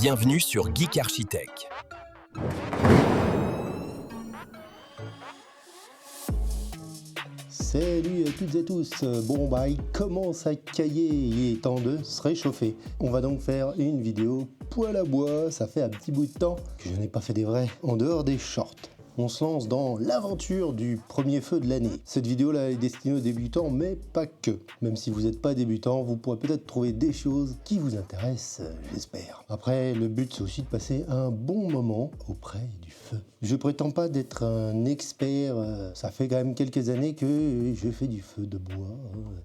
Bienvenue sur Geek Architect. Salut à toutes et tous. Bon bah il commence à cailler, il est temps de se réchauffer. On va donc faire une vidéo poêle à bois, ça fait un petit bout de temps que je n'ai pas fait des vrais, en dehors des shorts. On se lance dans l'aventure du premier feu de l'année. Cette vidéo là est destinée aux débutants, mais pas que. Même si vous n'êtes pas débutant, vous pourrez peut-être trouver des choses qui vous intéressent, j'espère. Après, le but c'est aussi de passer un bon moment auprès du feu. Je prétends pas d'être un expert, ça fait quand même quelques années que je fais du feu de bois.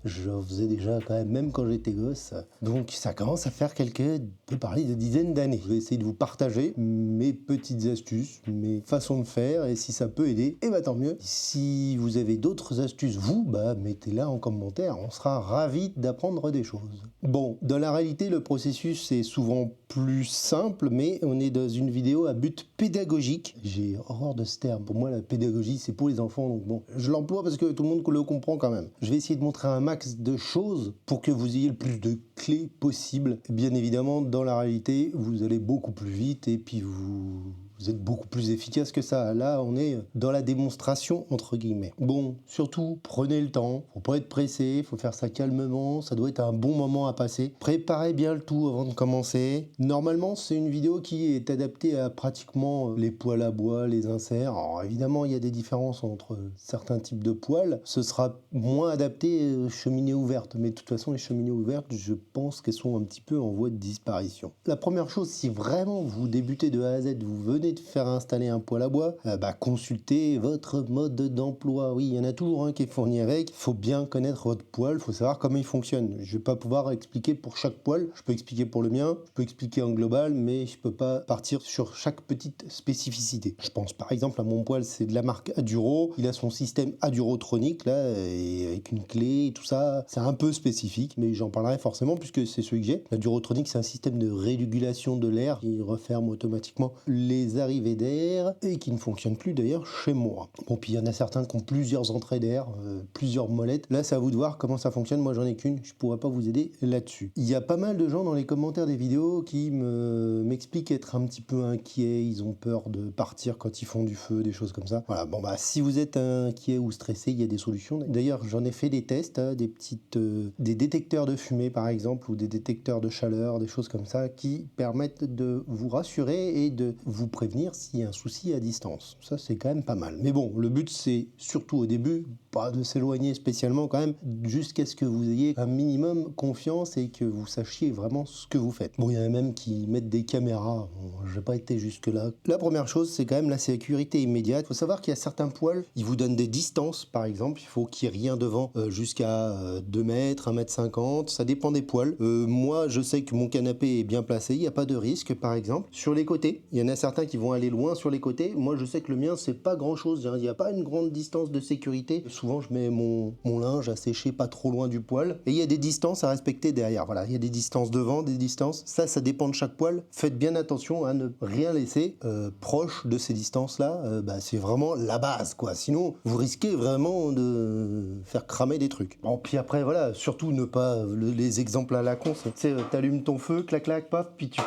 J'en faisais déjà quand même quand j'étais gosse. Donc ça commence à faire on peut parler de dizaines d'années. Je vais essayer de vous partager mes petites astuces, mes façons de faire, et si ça peut aider, et bah tant mieux. Si vous avez d'autres astuces, vous, mettez-la en commentaire, on sera ravis d'apprendre des choses. Bon, dans la réalité, le processus est souvent plus simple, mais on est dans une vidéo à but pédagogique. J'ai horreur de ce terme. Pour moi, la pédagogie, c'est pour les enfants, donc bon, je l'emploie parce que tout le monde le comprend quand même. Je vais essayer de montrer un max de choses pour que vous ayez le plus de clés possible. Bien évidemment, dans la réalité, vous allez beaucoup plus vite et puis vous êtes beaucoup plus efficace que ça. Là, on est dans la démonstration, entre guillemets. Bon, surtout, prenez le temps. Faut pas être pressé, faut faire ça calmement. Ça doit être un bon moment à passer. Préparez bien le tout avant de commencer. Normalement, c'est une vidéo qui est adaptée à pratiquement les poêles à bois, les inserts. Alors, évidemment, il y a des différences entre certains types de poêles. Ce sera moins adapté aux cheminées ouvertes. Mais de toute façon, les cheminées ouvertes, je pense qu'elles sont un petit peu en voie de disparition. La première chose, si vraiment vous débutez de A à Z, vous venez de faire installer un poêle à bois, consultez votre mode d'emploi. Oui, il y en a toujours un qui est fourni avec. Il faut bien connaître votre poêle, il faut savoir comment il fonctionne. Je ne vais pas pouvoir expliquer pour chaque poêle. Je peux expliquer pour le mien, je peux expliquer en global, mais je ne peux pas partir sur chaque petite spécificité. Je pense par exemple à mon poêle, c'est de la marque Aduro. Il a son système Adurotronic, là, et avec une clé et tout ça. C'est un peu spécifique, mais j'en parlerai forcément puisque c'est celui que j'ai. L'Adurotronic, c'est un système de régulation de l'air qui referme automatiquement les arrivées d'air et qui ne fonctionne plus d'ailleurs chez moi. Bon, puis il y en a certains qui ont plusieurs entrées d'air, plusieurs molettes. Là, c'est à vous de voir comment ça fonctionne. Moi, j'en ai qu'une. Je pourrais pas vous aider là-dessus. Il y a pas mal de gens dans les commentaires des vidéos qui m'expliquent être un petit peu inquiets. Ils ont peur de partir quand ils font du feu, des choses comme ça. Voilà. Bon, si vous êtes inquiet ou stressé, il y a des solutions. D'ailleurs, j'en ai fait des tests, des détecteurs de fumée, par exemple, ou des détecteurs de chaleur, des choses comme ça, qui permettent de vous rassurer et de vous prévenir s'il y a un souci à distance. Ça, c'est quand même pas mal. Mais bon, le but, c'est surtout au début, pas de s'éloigner spécialement quand même, jusqu'à ce que vous ayez un minimum confiance et que vous sachiez vraiment ce que vous faites. Bon, il y en a même qui mettent des caméras. Bon, je n'ai pas été jusque-là. La première chose, c'est quand même la sécurité immédiate. Il faut savoir qu'il y a certains poêles, ils vous donnent des distances, par exemple. Il faut qu'il n'y ait rien devant jusqu'à 2 mètres, 1,50 m. Ça dépend des poêles. Moi, je sais que mon canapé est bien placé. Il n'y a pas de risque, par exemple. Sur les côtés, il y en a certains qui vont aller loin sur les côtés. Moi, je sais que le mien, c'est pas grand-chose. Il n'y a pas une grande distance de sécurité. Souvent, je mets mon linge à sécher pas trop loin du poêle. Et il y a des distances à respecter derrière. Voilà, il y a des distances devant, des distances. Ça dépend de chaque poêle. Faites bien attention à ne rien laisser proche de ces distances-là. C'est vraiment la base, quoi. Sinon, vous risquez vraiment de faire cramer des trucs. Bon, puis après, voilà, surtout ne pas... les exemples à la con, c'est t'allumes ton feu, clac, clac, paf, puis tu...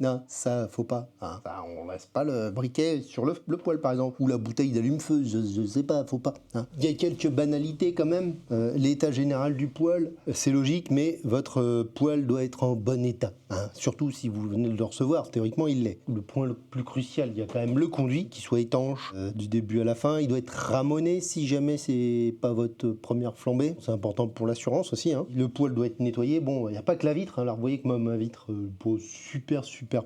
Non, ça, faut pas. Hein. Ça, on laisse pas le briquet sur le poêle, par exemple. Ou la bouteille d'allume-feu, je sais pas, faut pas. Hein. Il y a quelques banalités quand même. L'état général du poêle, c'est logique, mais votre poêle doit être en bon état. Hein. Surtout si vous venez de le recevoir, théoriquement, il l'est. Le point le plus crucial, il y a quand même le conduit, qui soit étanche du début à la fin. Il doit être ramoné si jamais c'est pas votre première flambée. C'est important pour l'assurance aussi. Hein. Le poêle doit être nettoyé. Bon, il n'y a pas que la vitre. Hein. Alors, vous voyez que ma vitre pose super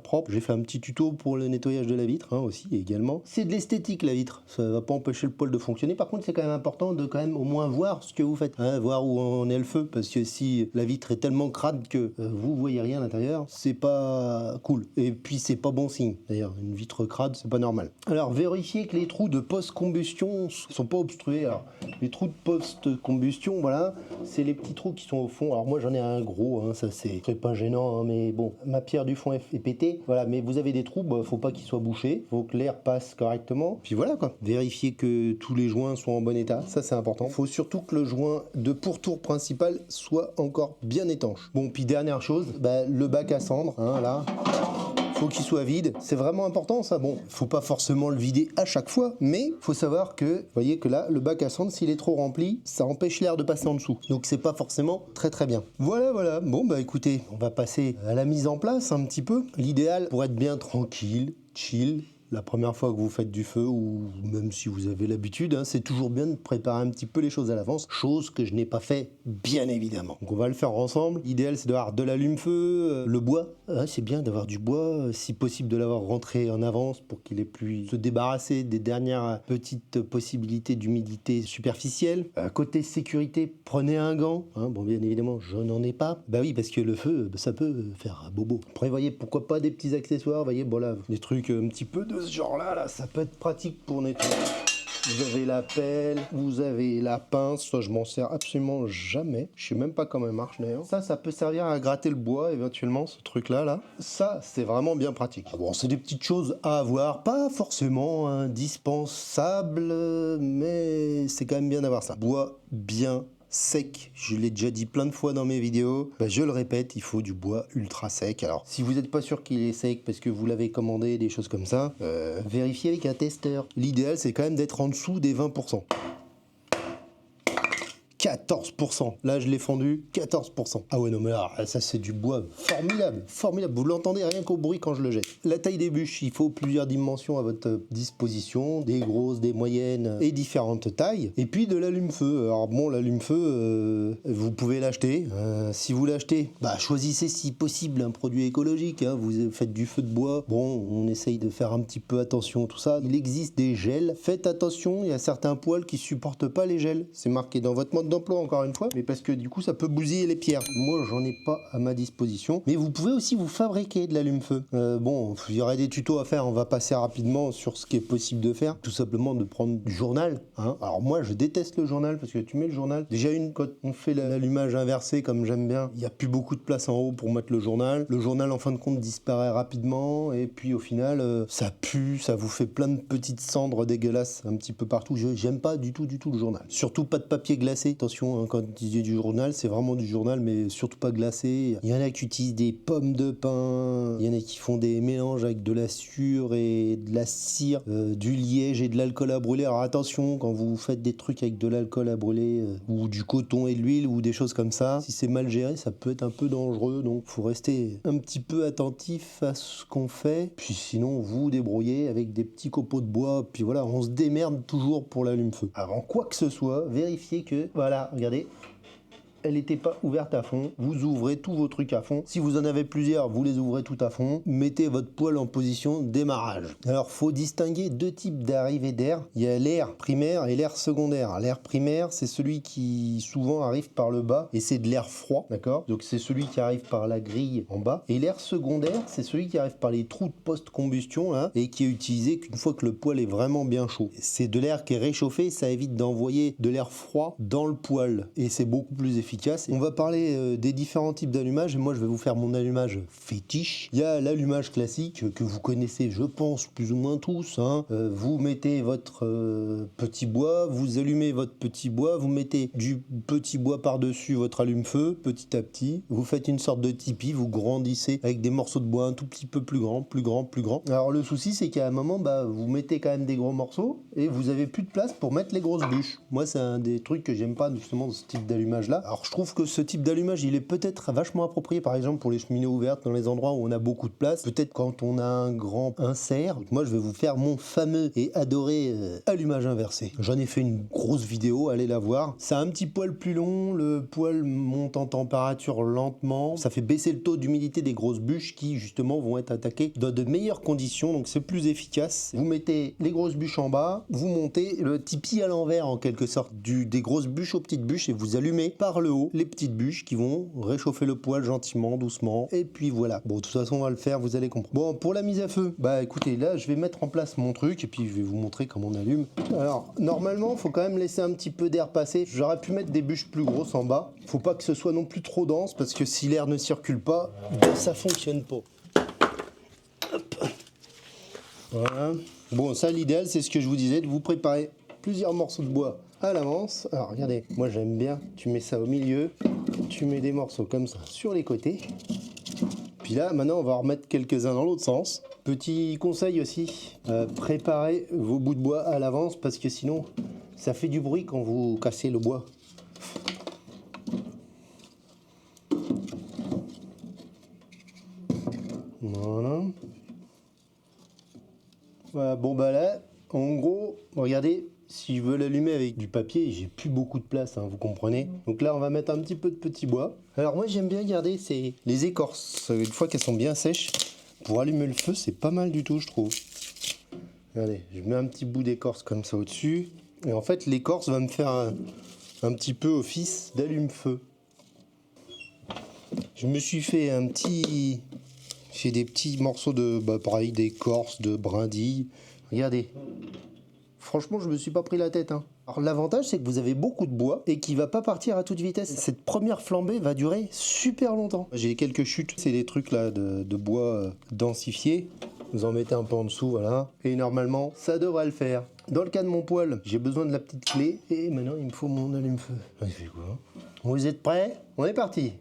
propre. J'ai fait un petit tuto pour le nettoyage de la vitre aussi également. C'est de l'esthétique la vitre, ça va pas empêcher le poêle de fonctionner. Par contre, c'est quand même important de quand même au moins voir ce que vous faites, hein, voir où en est le feu, parce que si la vitre est tellement crade que vous voyez rien à l'intérieur, c'est pas cool. Et puis c'est pas bon signe. D'ailleurs, une vitre crade, c'est pas normal. Alors vérifiez que les trous de post-combustion sont pas obstrués. Alors les trous de post-combustion, voilà, c'est les petits trous qui sont au fond. Alors moi j'en ai un gros, hein, ça c'est pas gênant, hein, mais bon, ma pierre du fond est pétée. Voilà, mais vous avez des trous, faut pas qu'ils soient bouchés, faut que l'air passe correctement. Puis voilà quoi. Vérifiez que tous les joints sont en bon état, ça c'est important. Faut surtout que le joint de pourtour principal soit encore bien étanche. Bon, puis dernière chose, le bac à cendres, hein, là. faut qu'il soit vide. C'est vraiment important ça. Bon, faut pas forcément le vider à chaque fois, mais faut savoir que, vous voyez que là, le bac à cendre, s'il est trop rempli, ça empêche l'air de passer en dessous. Donc c'est pas forcément très bien. Voilà. Bon bah écoutez, on va passer à la mise en place un petit peu. L'idéal pour être bien tranquille, chill, la première fois que vous faites du feu, ou même si vous avez l'habitude, hein, c'est toujours bien de préparer un petit peu les choses à l'avance, chose que je n'ai pas fait, bien évidemment. Donc on va le faire ensemble. L'idéal, c'est d'avoir de l'allume-feu, le bois. C'est bien d'avoir du bois, si possible de l'avoir rentré en avance pour qu'il ait pu se débarrasser des dernières petites possibilités d'humidité superficielle. Côté sécurité, prenez un gant. Hein, bon, bien évidemment, je n'en ai pas. Bah oui, parce que le feu, ça peut faire bobo. Prévoyez pourquoi pas des petits accessoires, voyez, voilà, des trucs un petit peu de ce genre-là, ça peut être pratique pour nettoyer. Vous avez la pelle, vous avez la pince, ça je m'en sers absolument jamais. Je sais même pas comment elle marche d'ailleurs. Ça peut servir à gratter le bois éventuellement, ce truc-là. Ça, c'est vraiment bien pratique. Bon, c'est des petites choses à avoir, pas forcément indispensables, mais c'est quand même bien d'avoir ça. Bois bien sec, je l'ai déjà dit plein de fois dans mes vidéos, je le répète, il faut du bois ultra sec. Alors si vous n'êtes pas sûr qu'il est sec parce que vous l'avez commandé, des choses comme ça, vérifiez avec un testeur. L'idéal c'est quand même d'être en dessous des 20%. 14%. Là, je l'ai fendu, 14%. Ah ouais, non, mais là, ça, c'est du bois formidable. Vous l'entendez rien qu'au bruit quand je le jette. La taille des bûches, il faut plusieurs dimensions à votre disposition, des grosses, des moyennes et différentes tailles. Et puis de l'allume-feu. Alors bon, l'allume-feu, vous pouvez l'acheter. Si vous l'achetez, choisissez si possible un produit écologique. Hein. Vous faites du feu de bois. Bon, on essaye de faire un petit peu attention, tout ça. Il existe des gels. Faites attention, il y a certains poêles qui supportent pas les gels. C'est marqué dans votre mode d'emploi encore une fois, mais parce que du coup ça peut bousiller les pierres. Moi j'en ai pas à ma disposition, mais vous pouvez aussi vous fabriquer de l'allume-feu. Bon, il y aurait des tutos à faire, on va passer rapidement sur ce qui est possible de faire. Tout simplement de prendre du journal. Hein. Alors moi je déteste le journal parce que tu mets le journal. Déjà quand on fait l'allumage inversé comme j'aime bien, il n'y a plus beaucoup de place en haut pour mettre le journal. Le journal en fin de compte disparaît rapidement et puis au final ça pue, ça vous fait plein de petites cendres dégueulasses un petit peu partout. J'aime pas du tout le journal. Surtout pas de papier glacé. Attention, quand je dis du journal, c'est vraiment du journal, mais surtout pas glacé. Il y en a qui utilisent des pommes de pin, il y en a qui font des mélanges avec de la suure et de la cire, du liège et de l'alcool à brûler. Alors attention, quand vous faites des trucs avec de l'alcool à brûler, ou du coton et de l'huile, ou des choses comme ça, si c'est mal géré, ça peut être un peu dangereux, donc faut rester un petit peu attentif à ce qu'on fait. Puis sinon, vous débrouillez avec des petits copeaux de bois, puis voilà, on se démerde toujours pour l'allume-feu. Avant quoi que ce soit, vérifiez que, voilà, regardez, elle n'était pas ouverte à fond. Vous ouvrez tous vos trucs à fond. Si vous en avez plusieurs, vous les ouvrez tout à fond. Mettez votre poêle en position démarrage. Alors, faut distinguer deux types d'arrivée d'air. Il y a l'air primaire et l'air secondaire. L'air primaire, c'est celui qui souvent arrive par le bas et c'est de l'air froid, d'accord? Donc, c'est celui qui arrive par la grille en bas. Et l'air secondaire, c'est celui qui arrive par les trous de post-combustion là, et qui est utilisé qu'une fois que le poêle est vraiment bien chaud. C'est de l'air qui est réchauffé, ça évite d'envoyer de l'air froid dans le poêle et c'est beaucoup plus efficace. On va parler des différents types d'allumage et moi je vais vous faire mon allumage fétiche. Il y a l'allumage classique que vous connaissez je pense plus ou moins tous. Hein. Vous mettez votre petit bois, vous allumez votre petit bois, vous mettez du petit bois par-dessus votre allume-feu petit à petit. Vous faites une sorte de tipi, vous grandissez avec des morceaux de bois un tout petit peu plus grands. Alors le souci c'est qu'à un moment vous mettez quand même des gros morceaux et vous avez plus de place pour mettre les grosses bûches. Moi c'est un des trucs que j'aime pas justement de ce type d'allumage là. Alors je trouve que ce type d'allumage il est peut-être vachement approprié par exemple pour les cheminées ouvertes dans les endroits où on a beaucoup de place, peut-être quand on a un grand insert. Moi je vais vous faire mon fameux et adoré allumage inversé. J'en ai fait une grosse vidéo, allez la voir. C'est un petit poil plus long, le poêle monte en température lentement, ça fait baisser le taux d'humidité des grosses bûches qui justement vont être attaquées dans de meilleures conditions, donc c'est plus efficace. Vous mettez les grosses bûches en bas, vous montez le tipi à l'envers en quelque sorte, des grosses bûches aux petites bûches et vous allumez par le haut les petites bûches qui vont réchauffer le poêle gentiment, doucement, et puis voilà. Bon, de toute façon on va le faire, vous allez comprendre. Bon, pour la mise à feu, écoutez, là je vais mettre en place mon truc et puis je vais vous montrer comment on allume. Alors normalement il faut quand même laisser un petit peu d'air passer. J'aurais pu mettre des bûches plus grosses en bas, faut pas que ce soit non plus trop dense parce que si l'air ne circule pas, ça fonctionne pas. Hop. Voilà. Bon, ça l'idéal c'est ce que je vous disais, de vous préparer plusieurs morceaux de bois à l'avance. Alors regardez, moi j'aime bien, tu mets ça au milieu, tu mets des morceaux comme ça sur les côtés, Puis là, maintenant, on va en remettre quelques-uns dans l'autre sens. Petit conseil aussi, préparez vos bouts de bois à l'avance parce que sinon, ça fait du bruit quand vous cassez le bois. Voilà. Voilà, bon bah là, en gros, regardez, si je veux l'allumer avec du papier, j'ai plus beaucoup de place, hein, vous comprenez. Donc là, on va mettre un petit peu de petit bois. Alors moi, j'aime bien garder les écorces, une fois qu'elles sont bien sèches. Pour allumer le feu, c'est pas mal du tout, je trouve. Regardez, je mets un petit bout d'écorce comme ça au-dessus. Et en fait, l'écorce va me faire un petit peu office d'allume-feu. Je me suis fait j'ai des petits morceaux de, pareil, d'écorce, de brindilles. Regardez. Franchement, je me suis pas pris la tête. Hein. Alors l'avantage, c'est que vous avez beaucoup de bois et qui va pas partir à toute vitesse. Cette première flambée va durer super longtemps. J'ai quelques chutes, c'est des trucs là de bois densifié. Vous en mettez un peu en dessous, voilà. Et normalement, ça devrait le faire. Dans le cas de mon poêle, j'ai besoin de la petite clé. Et maintenant, il me faut mon allume-feu. Il fait quoi? Vous êtes prêts? On est parti.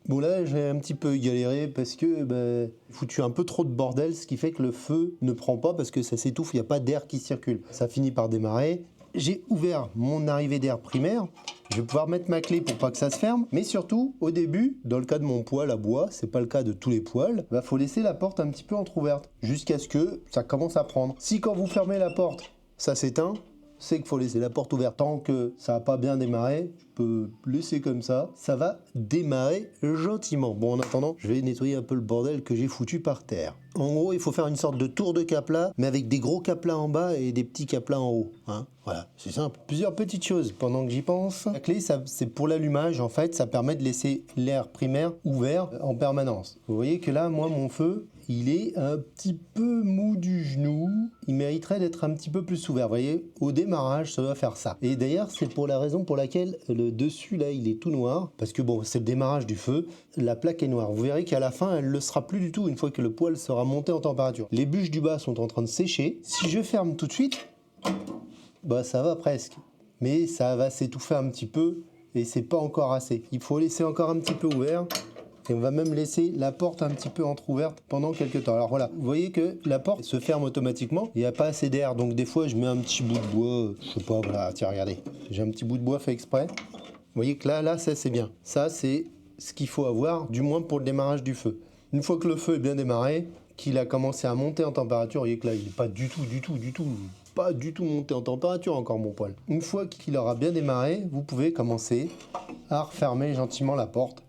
Bon là j'ai un petit peu galéré parce que foutu un peu trop de bordel, ce qui fait que le feu ne prend pas parce que ça s'étouffe, il n'y a pas d'air qui circule. Ça finit par démarrer. J'ai ouvert mon arrivée d'air primaire. Je vais pouvoir mettre ma clé pour pas que ça se ferme. Mais surtout, au début, dans le cas de mon poêle à bois, c'est pas le cas de tous les poêles, faut laisser la porte un petit peu entrouverte jusqu'à ce que ça commence à prendre. Si quand vous fermez la porte, ça s'éteint, c'est qu'il faut laisser la porte ouverte. Tant que ça n'a pas bien démarré, je peux laisser comme ça. Ça va démarrer gentiment. Bon, en attendant, je vais nettoyer un peu le bordel que j'ai foutu par terre. En gros, il faut faire une sorte de tour de capla, mais avec des gros caplas en bas et des petits caplas en haut. Hein, voilà, c'est simple. Plusieurs petites choses pendant que j'y pense. La clé, c'est pour l'allumage. En fait, ça permet de laisser l'air primaire ouvert en permanence. Vous voyez que là, moi, mon feu, il est un petit peu mou du genou. Il mériterait d'être un petit peu plus ouvert. Vous voyez, au démarrage, ça doit faire ça. Et d'ailleurs, c'est pour la raison pour laquelle le dessus, là, il est tout noir. Parce que bon, c'est le démarrage du feu. La plaque est noire. Vous verrez qu'à la fin, elle ne le sera plus du tout une fois que le poêle sera monté en température. Les bûches du bas sont en train de sécher. Si je ferme tout de suite, ça va presque. Mais ça va s'étouffer un petit peu et c'est pas encore assez. Il faut laisser encore un petit peu ouvert. Et on va même laisser la porte un petit peu entrouverte pendant quelques temps. Alors voilà, vous voyez que la porte se ferme automatiquement. Il n'y a pas assez d'air, donc des fois je mets un petit bout de bois, je sais pas, voilà, tiens regardez. J'ai un petit bout de bois fait exprès. Vous voyez que là ça c'est bien. Ça c'est ce qu'il faut avoir, du moins pour le démarrage du feu. Une fois que le feu est bien démarré, qu'il a commencé à monter en température, vous voyez que là il n'est pas du tout monté en température encore mon poêle. Une fois qu'il aura bien démarré, vous pouvez commencer à refermer gentiment la porte.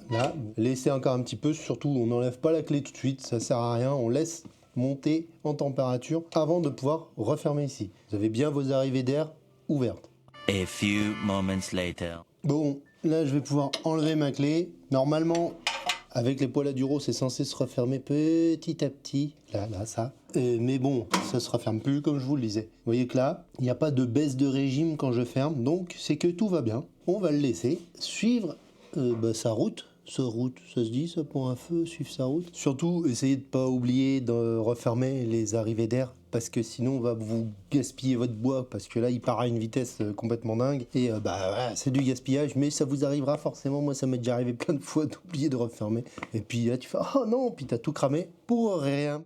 Là, laissez encore un petit peu, surtout on n'enlève pas la clé tout de suite, ça sert à rien, on laisse monter en température avant de pouvoir refermer ici. Vous avez bien vos arrivées d'air ouvertes. A few moments later. Bon, là je vais pouvoir enlever ma clé. Normalement, avec les poêles à Duro, c'est censé se refermer petit à petit. Là, ça. Mais bon, ça se referme plus comme je vous le disais. Vous voyez que là, il n'y a pas de baisse de régime quand je ferme, donc c'est que tout va bien. On va le laisser suivre sa route. Ça se dit ça pour un feu, suivre sa route. Surtout, essayez de ne pas oublier de refermer les arrivées d'air parce que sinon on va vous gaspiller votre bois parce que là il part à une vitesse complètement dingue et voilà, c'est du gaspillage mais ça vous arrivera forcément. Moi ça m'est déjà arrivé plein de fois d'oublier de refermer et puis là tu fais oh non, puis t'as tout cramé pour rien.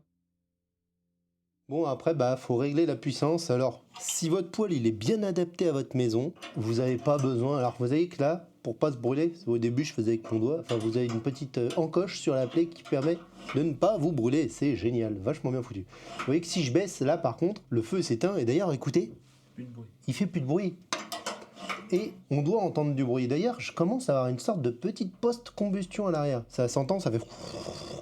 Bon après faut régler la puissance. Alors si votre poêle il est bien adapté à votre maison, vous n'avez pas besoin. Alors vous voyez que là pour pas se brûler, au début je faisais avec mon doigt, vous avez une petite encoche sur la plaie qui permet de ne pas vous brûler, c'est génial, vachement bien foutu. Vous voyez que si je baisse là par contre, le feu s'éteint et d'ailleurs écoutez, Plus de bruit. il fait plus de bruit. Et on doit entendre du bruit. D'ailleurs, je commence à avoir une sorte de petite post-combustion à l'arrière. Ça s'entend, ça fait...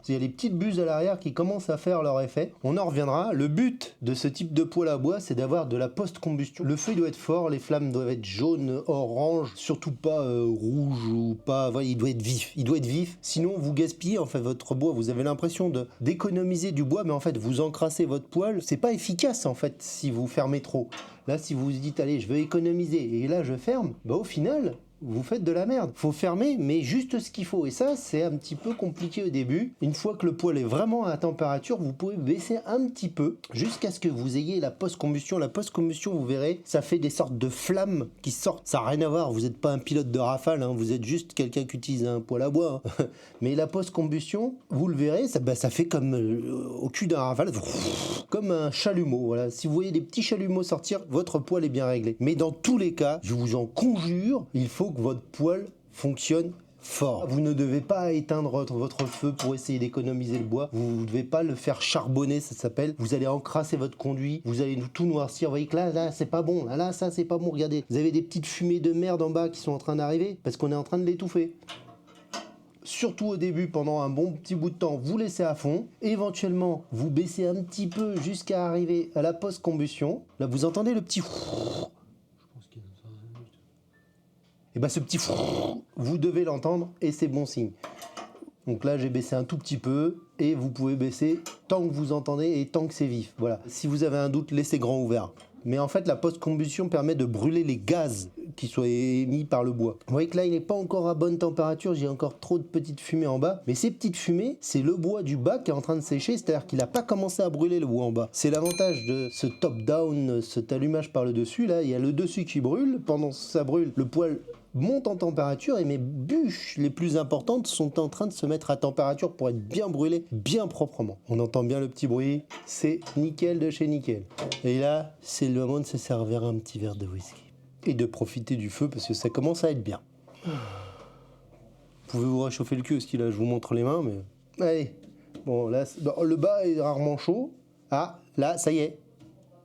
Il y a les petites buses à l'arrière qui commencent à faire leur effet. On en reviendra. Le but de ce type de poêle à bois, c'est d'avoir de la post-combustion. Le feu, il doit être fort, les flammes doivent être jaunes, orange, surtout pas rouge ou pas... Voilà, il doit être vif. Il doit être vif. Sinon, vous gaspillez en fait votre bois. Vous avez l'impression d'économiser du bois, mais en fait, vous encrassez votre poêle. C'est pas efficace en fait si vous fermez trop. Là, si vous vous dites, allez, je veux économiser, et là, je ferme, au final, vous faites de la merde. Faut fermer, mais juste ce qu'il faut. Et ça, c'est un petit peu compliqué au début. Une fois que le poêle est vraiment à température, vous pouvez baisser un petit peu jusqu'à ce que vous ayez la post-combustion. La post-combustion, vous verrez, ça fait des sortes de flammes qui sortent. Ça n'a rien à voir, vous n'êtes pas un pilote de Rafale, hein. Vous êtes juste quelqu'un qui utilise un poêle à bois. Hein. Mais la post-combustion, vous le verrez, ça fait comme au cul d'un Rafale, comme un chalumeau. Voilà. Si vous voyez des petits chalumeaux sortir, votre poêle est bien réglé. Mais dans tous les cas, je vous en conjure, il faut que votre poêle fonctionne fort. Vous ne devez pas éteindre votre feu pour essayer d'économiser le bois. Vous ne devez pas le faire charbonner, ça s'appelle. Vous allez encrasser votre conduit, vous allez tout noircir. Vous voyez que là, c'est pas bon. Là, ça, c'est pas bon. Regardez, vous avez des petites fumées de merde en bas qui sont en train d'arriver parce qu'on est en train de l'étouffer. Surtout au début, pendant un bon petit bout de temps, vous laissez à fond. Éventuellement, vous baissez un petit peu jusqu'à arriver à la post-combustion. Là, vous entendez le petit... Et bien ce petit vous devez l'entendre et c'est bon signe. Donc là j'ai baissé un tout petit peu et vous pouvez baisser tant que vous entendez et tant que c'est vif. Voilà. Si vous avez un doute, laissez grand ouvert. Mais en fait la post-combustion permet de brûler les gaz qui sont émis par le bois. Vous voyez que là il n'est pas encore à bonne température, j'ai encore trop de petites fumées en bas. Mais ces petites fumées, c'est le bois du bas qui est en train de sécher, c'est-à-dire qu'il n'a pas commencé à brûler le bois en bas. C'est l'avantage de ce top-down, cet allumage par le dessus. Là il y a le dessus qui brûle, pendant que ça brûle, le poêle monte en température et mes bûches les plus importantes sont en train de se mettre à température pour être bien brûlées, bien proprement. On entend bien le petit bruit, c'est nickel de chez nickel. Et là, c'est le moment de se servir un petit verre de whisky. Et de profiter du feu parce que ça commence à être bien. Vous pouvez vous réchauffer le cul aussi, là je vous montre les mains, mais... Allez, bon là, le bas est rarement chaud. Ah, là, ça y est.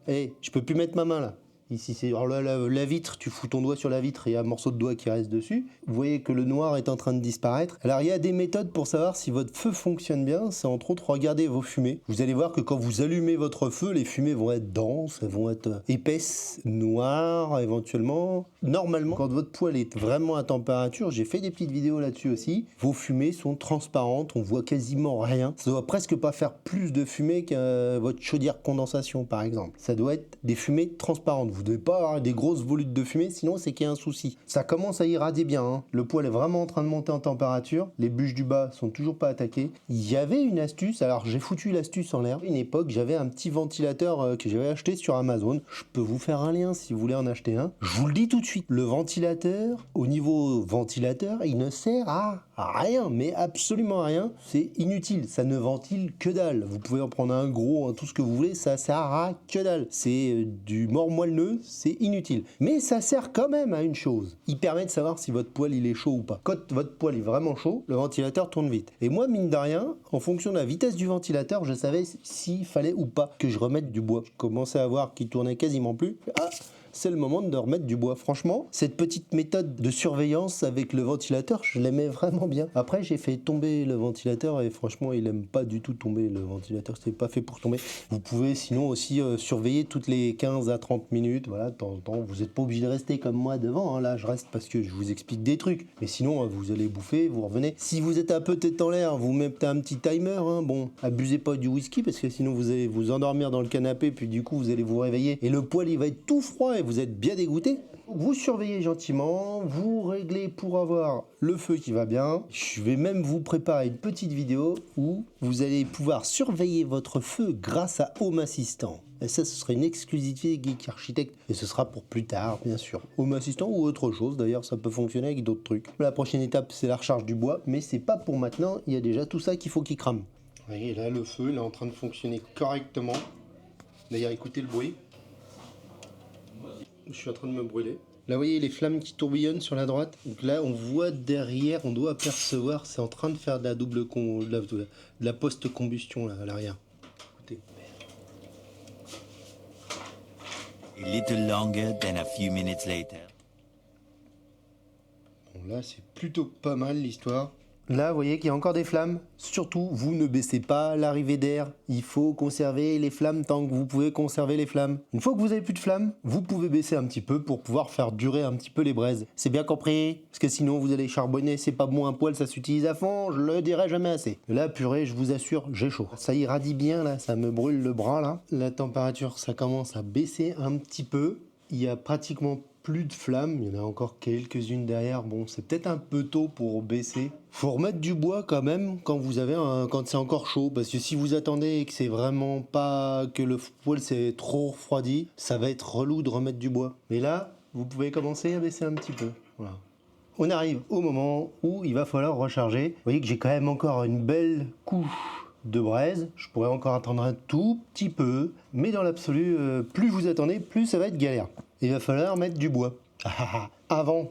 Eh, je peux plus mettre ma main là. Ici, c'est alors là, la vitre, tu fous ton doigt sur la vitre et il y a un morceau de doigt qui reste dessus. Vous voyez que le noir est en train de disparaître. Alors, il y a des méthodes pour savoir si votre feu fonctionne bien. C'est entre autres regarder vos fumées. Vous allez voir que quand vous allumez votre feu, les fumées vont être denses, elles vont être épaisses, noires éventuellement. Normalement, quand votre poêle est vraiment à température, j'ai fait des petites vidéos là-dessus aussi, vos fumées sont transparentes, on voit quasiment rien. Ça doit presque pas faire plus de fumée que votre chaudière condensation, par exemple. Ça doit être des fumées transparentes. Vous ne devez pas avoir des grosses volutes de fumée, sinon c'est qu'il y a un souci. Ça commence à irradier bien, hein. Le poêle est vraiment en train de monter en température. Les bûches du bas sont toujours pas attaquées. Il y avait une astuce, alors j'ai foutu l'astuce en l'air. À une époque, j'avais un petit ventilateur que j'avais acheté sur Amazon. Je peux vous faire un lien si vous voulez en acheter un. Je vous le dis tout de suite, le ventilateur, au niveau ventilateur, il ne sert à rien, mais absolument à rien. C'est inutile, ça ne ventile que dalle. Vous pouvez en prendre un gros, tout ce que vous voulez, ça sert à que dalle. C'est du mort moelleux, c'est inutile. Mais ça sert quand même à une chose. Il permet de savoir si votre poêle il est chaud ou pas. Quand votre poêle est vraiment chaud, le ventilateur tourne vite. Et moi, mine de rien, en fonction de la vitesse du ventilateur, je savais s'il fallait ou pas que je remette du bois. Je commençais à voir qu'il tournait quasiment plus. Ah, c'est le moment de remettre du bois. Franchement, cette petite méthode de surveillance avec le ventilateur, je l'aimais vraiment bien. Après, j'ai fait tomber le ventilateur et franchement, il aime pas du tout tomber. Le ventilateur, c'est pas fait pour tomber. Vous pouvez sinon aussi surveiller toutes les 15 à 30 minutes. Voilà, de temps en temps, vous n'êtes pas obligé de rester comme moi devant. Hein. Là, je reste parce que je vous explique des trucs. Mais sinon, vous allez bouffer, vous revenez. Si vous êtes un peu tête en l'air, vous mettez un petit timer. Hein. Bon, abusez pas du whisky parce que sinon, vous allez vous endormir dans le canapé. Puis du coup, vous allez vous réveiller et le poêle, il va être tout froid et vous êtes bien dégoûté. Vous surveillez gentiment, vous réglez pour avoir le feu qui va bien. Je vais même vous préparer une petite vidéo où vous allez pouvoir surveiller votre feu grâce à Home Assistant. Et ça, ce sera une exclusivité Geek Architect. Et ce sera pour plus tard, bien sûr. Home Assistant ou autre chose, d'ailleurs, ça peut fonctionner avec d'autres trucs. La prochaine étape, c'est la recharge du bois, mais c'est pas pour maintenant, il y a déjà tout ça qu'il faut qu'il crame. Vous voyez, là, le feu, il est en train de fonctionner correctement. D'ailleurs, écoutez le bruit. Je suis en train de me brûler. Là, vous voyez les flammes qui tourbillonnent sur la droite. Donc là, on voit derrière, on doit apercevoir, c'est en train de faire de la double de la post-combustion là, à l'arrière. Écoutez. A little longer than a few minutes later. Bon, là, c'est plutôt pas mal l'histoire. Là, vous voyez qu'il y a encore des flammes. Surtout, vous ne baissez pas l'arrivée d'air. Il faut conserver les flammes tant que vous pouvez conserver les flammes. Une fois que vous avez plus de flammes, vous pouvez baisser un petit peu pour pouvoir faire durer un petit peu les braises. C'est bien compris? Parce que sinon, vous allez charbonner. C'est pas bon un poêle, ça s'utilise à fond. Je le dirai jamais assez. Là, purée, je vous assure, j'ai chaud. Ça irradie bien, là. Ça me brûle le bras, là. La température, ça commence à baisser un petit peu. il y a pratiquement plus de flammes, il y en a encore quelques-unes derrière. Bon, c'est peut-être un peu tôt pour baisser. Faut remettre du bois quand même quand quand c'est encore chaud, parce que si vous attendez et que c'est vraiment pas que le poêle s'est trop refroidi, ça va être relou de remettre du bois. Mais là, vous pouvez commencer à baisser un petit peu. Voilà. On arrive au moment où il va falloir recharger. Vous voyez que j'ai quand même encore une belle couche de braise. Je pourrais encore attendre un tout petit peu, mais dans l'absolu, plus vous attendez, plus ça va être galère. Il va falloir mettre du bois. Avant,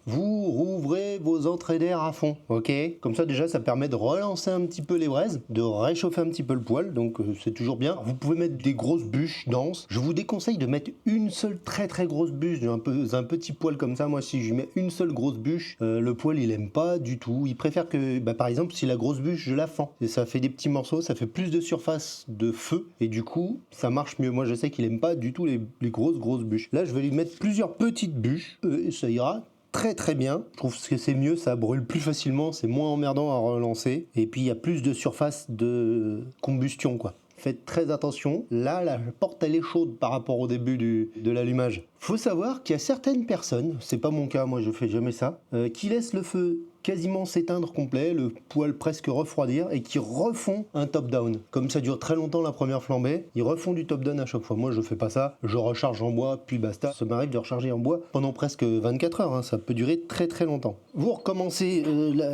vous rouvrez vos entrées d'air à fond, ok? Comme ça déjà ça permet de relancer un petit peu les braises, de réchauffer un petit peu le poêle, donc c'est toujours bien. Vous pouvez mettre des grosses bûches denses. Je vous déconseille de mettre une seule très grosse bûche, un petit poêle comme ça. Moi si je mets une seule grosse bûche, le poêle il aime pas du tout. Il préfère que, par exemple si la grosse bûche je la fends, et ça fait des petits morceaux, ça fait plus de surface de feu, et du coup ça marche mieux. Moi je sais qu'il aime pas du tout les grosses bûches. Là je vais lui mettre plusieurs petites bûches, et ça ira très bien. Je trouve que c'est mieux, ça brûle plus facilement, c'est moins emmerdant à relancer, et puis il y a plus de surface de combustion quoi. Faites très attention, là la porte elle est chaude par rapport au début de l'allumage. Faut savoir qu'il y a certaines personnes, c'est pas mon cas, moi je fais jamais ça, qui laissent le feu quasiment s'éteindre complet, le poêle presque refroidir, et qui refont un top-down. Comme ça dure très longtemps la première flambée, ils refont du top-down à chaque fois. Moi je fais pas ça, je recharge en bois, puis basta. Ça m'arrive de recharger en bois pendant presque 24 heures, hein. Ça peut durer très longtemps. Vous recommencez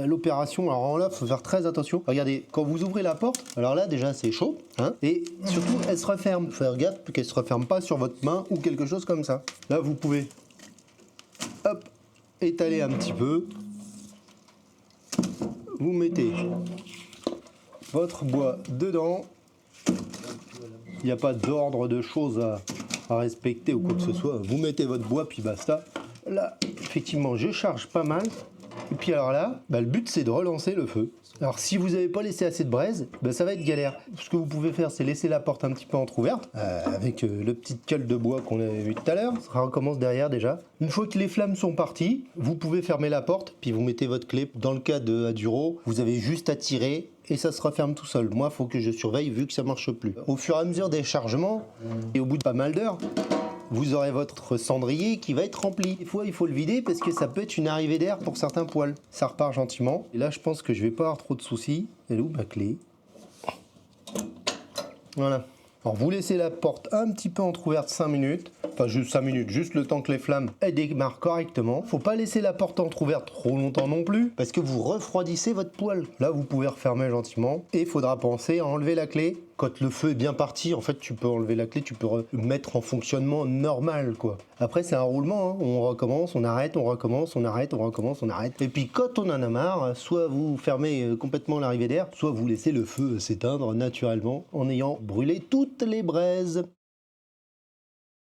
l'opération, alors là faut faire très attention. Regardez, quand vous ouvrez la porte, alors là déjà c'est chaud, hein, et surtout elle se referme. Faut faire gaffe qu'elle se referme pas sur votre main ou quelque chose comme ça. Là vous pouvez, hop, étaler un petit peu. Vous mettez votre bois dedans. Il n'y a pas d'ordre de choses à respecter ou quoi que ce soit. Vous mettez votre bois puis basta. Là, effectivement, je charge pas mal. Et puis alors là, le but c'est de relancer le feu. Alors si vous n'avez pas laissé assez de braise, ça va être galère. Ce que vous pouvez faire, c'est laisser la porte un petit peu entrouverte, avec le petit cale de bois qu'on avait vu tout à l'heure. Ça recommence derrière déjà. Une fois que les flammes sont parties, vous pouvez fermer la porte, puis vous mettez votre clé. Dans le cas de Aduro, vous avez juste à tirer et ça se referme tout seul. Moi, il faut que je surveille vu que ça marche plus. Au fur et à mesure des chargements, et au bout de pas mal d'heures, vous aurez votre cendrier qui va être rempli. Des fois, il faut le vider parce que ça peut être une arrivée d'air pour certains poêles. Ça repart gentiment. Et là, je pense que je vais pas avoir trop de soucis. Elle est où ma clé? Voilà. Alors, vous laissez la porte un petit peu entrouverte 5 minutes. Enfin, juste 5 minutes, juste le temps que les flammes démarrent correctement. Faut pas laisser la porte entrouverte trop longtemps non plus, parce que vous refroidissez votre poêle. Là, vous pouvez refermer gentiment. Et il faudra penser à enlever la clé. Quand le feu est bien parti, en fait, tu peux enlever la clé, tu peux mettre en fonctionnement normal, quoi. Après, c'est un roulement, hein. On recommence, on arrête, on recommence, on arrête, on recommence, on arrête. Et puis, quand on en a marre, soit vous fermez complètement l'arrivée d'air, soit vous laissez le feu s'éteindre naturellement en ayant brûlé toutes les braises.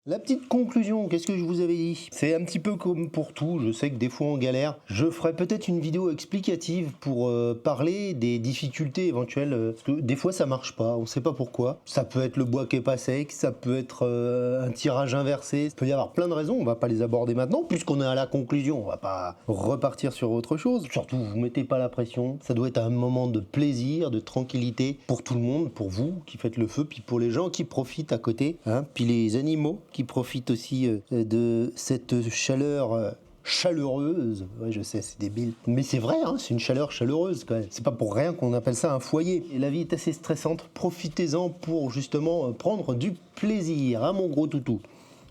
La petite conclusion, qu'est-ce que je vous avais dit? C'est un petit peu comme pour tout, je sais que des fois on galère. Je ferai peut-être une vidéo explicative pour parler des difficultés éventuelles. Parce que des fois ça marche pas, on sait pas pourquoi. Ça peut être le bois qui est pas sec, ça peut être un tirage inversé. Il peut y avoir plein de raisons, on va pas les aborder maintenant. Puisqu'on est à la conclusion, on va pas repartir sur autre chose. Surtout, vous mettez pas la pression. Ça doit être un moment de plaisir, de tranquillité pour tout le monde, pour vous qui faites le feu, puis pour les gens qui profitent à côté, hein, puis les animaux qui profitent aussi de cette chaleur chaleureuse. Ouais, je sais, c'est débile. Mais c'est vrai, hein, c'est une chaleur chaleureuse quand même. C'est pas pour rien qu'on appelle ça un foyer. Et la vie est assez stressante. Profitez-en pour justement prendre du plaisir, hein, mon gros toutou.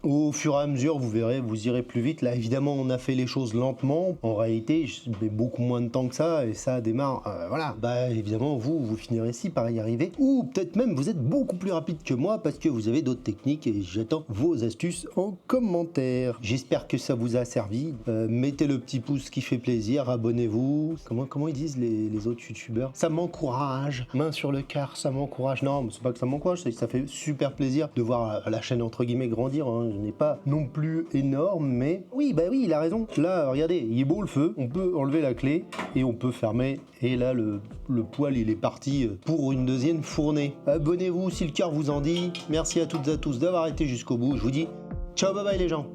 Au fur et à mesure, vous verrez, vous irez plus vite. Là, évidemment, on a fait les choses lentement. En réalité, je mets beaucoup moins de temps que ça et ça démarre. Voilà. Évidemment, vous finirez ici par y arriver. Ou peut-être même, vous êtes beaucoup plus rapide que moi parce que vous avez d'autres techniques et j'attends vos astuces en commentaire. J'espère que ça vous a servi. Mettez le petit pouce qui fait plaisir. Abonnez-vous. Comment ils disent les autres youtubeurs? Ça m'encourage. Main sur le cœur, ça m'encourage. Non, c'est pas que ça m'encourage, c'est que ça fait super plaisir de voir la chaîne entre guillemets grandir. Hein. Je n'ai pas non plus énorme, mais oui, il a raison. Là, regardez, il est beau le feu, on peut enlever la clé et on peut fermer. Et là, le poêle, il est parti pour une deuxième fournée. Abonnez-vous si le cœur vous en dit. Merci à toutes et à tous d'avoir été jusqu'au bout. Je vous dis ciao, bye bye les gens.